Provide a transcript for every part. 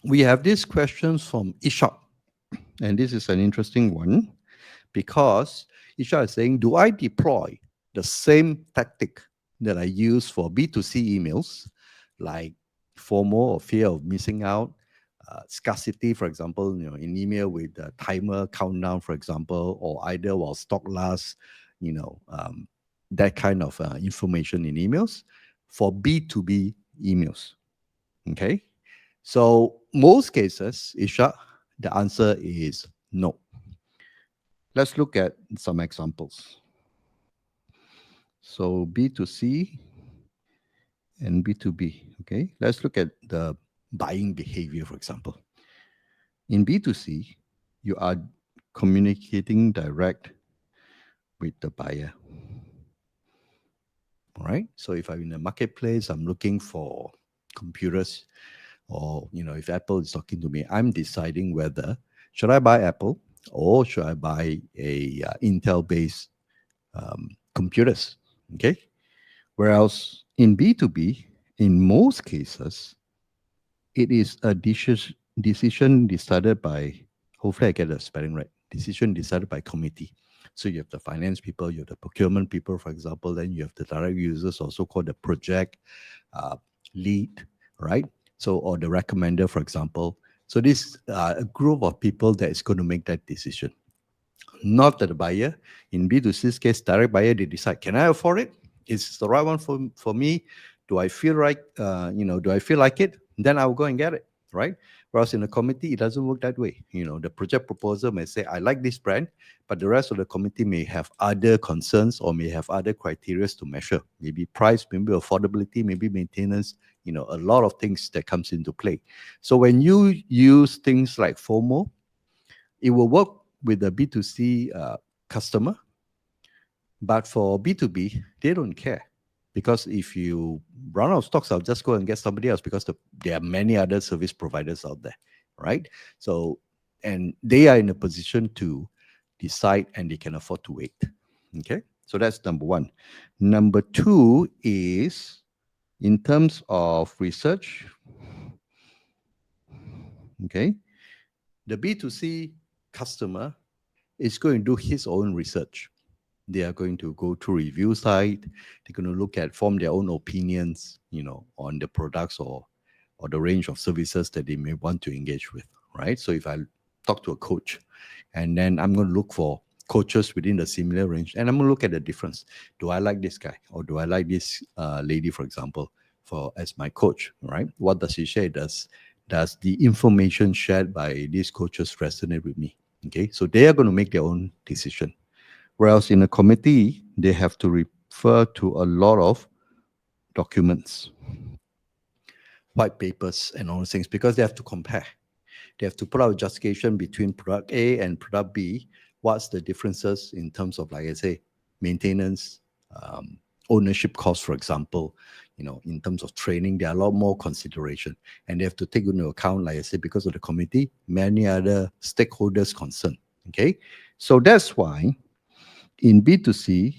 We have these questions from Ishak, and this is an interesting one because Ishak is saying, do I deploy the same tactic that I use for B2C emails, like FOMO or fear of missing out, scarcity, for example, in email with a timer countdown, for example, or either while stock lasts, you know, um, that kind of information in emails for B2B emails. Okay. So most cases, Isha, the answer is no. Let's look at some examples. So B2C and B2B. Okay. Let's look at the buying behavior, for example. In B2C, you are communicating direct with the buyer. All right. So if I'm in a marketplace, I'm looking for computers, or if Apple is talking to me, I'm deciding whether should I buy Apple or should I buy a Intel based computers. Okay. Whereas in B2B, in most cases, it is a decision decided by, hopefully I get the spelling right, decision decided by committee. So you have the finance people, you have the procurement people, for example, then you have the direct users, also called the project uh, lead, right? So, or the recommender, for example. So this a group of people that is going to make that decision, not that the buyer. In B2C's case, direct buyer, they decide, can I afford it? Is this the right one for me? Do I feel right? Do I feel like it? Then I'll go and get it, right? Whereas in a committee, it doesn't work that way. The project proposer may say, I like this brand, but the rest of the committee may have other concerns or may have other criteria to measure. Maybe price, maybe affordability, maybe maintenance, a lot of things that comes into play. So when you use things like FOMO, it will work with the B2C customer, but for B2B, they don't care. Because if you run out of stocks, I'll just go and get somebody else because there are many other service providers out there, right? So, and they are in a position to decide and they can afford to wait. Okay. So that's number one. Number two is in terms of research, okay, the B2C customer is going to do his own research. They are going to go to review site. They're going to form their own opinions, on the products or the range of services that they may want to engage with, right? So if I talk to a coach, and then I'm going to look for coaches within the similar range, and I'm going to look at the difference. Do I like this guy or do I like this lady, for example, for as my coach, right? What does he share? Does the information shared by these coaches resonate with me? Okay, so they are going to make their own decision. Whereas in a committee, they have to refer to a lot of documents, white papers, and all those things because they have to compare. They have to put out a justification between product A and product B. What's the differences in terms of, like I say, maintenance, ownership costs, for example. In terms of training, there are a lot more consideration, and they have to take into account, like I said, because of the committee, many other stakeholders concerned. Okay, so that's why in B2C,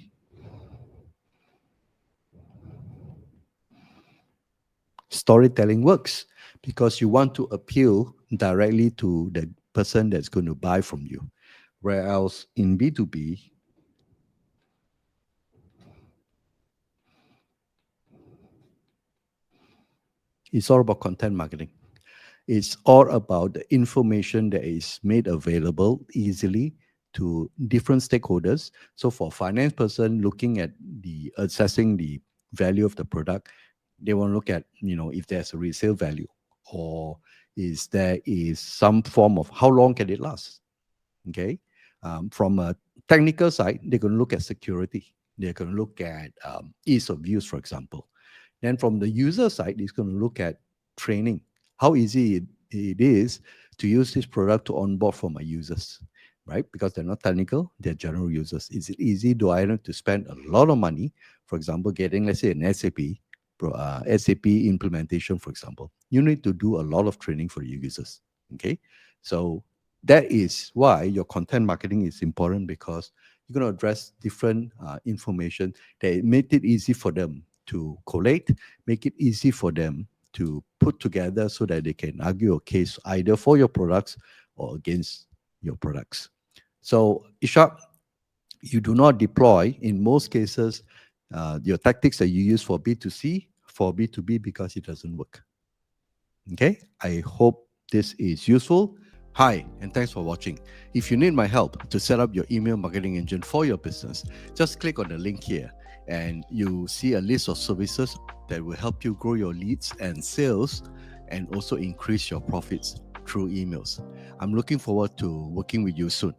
storytelling works because you want to appeal directly to the person that's going to buy from you. Whereas in B2B, it's all about content marketing. It's all about the information that is made available easily to different stakeholders. So for a finance person looking at the assessing the value of the product, they want to look at, if there's a resale value or there is some form of how long can it last. Okay. From a technical side, they're going to look at security. They're going to look at ease of use, for example. Then from the user side, it's going to look at training. How easy it is to use this product to onboard for my users, right? Because they're not technical, they're general users. Is it easy? Do I need to spend a lot of money? For example, getting, let's say, an SAP implementation, for example. You need to do a lot of training for your users. Okay. So that is why your content marketing is important because you're going to address different information that make it easy for them to collate, make it easy for them to put together so that they can argue a case either for your products or against your products. So, Ishak, you do not deploy, in most cases, your tactics that you use for B2C for B2B because it doesn't work. Okay, I hope this is useful. Hi, and thanks for watching. If you need my help to set up your email marketing engine for your business, just click on the link here and you see a list of services that will help you grow your leads and sales and also increase your profits through emails. I'm looking forward to working with you soon.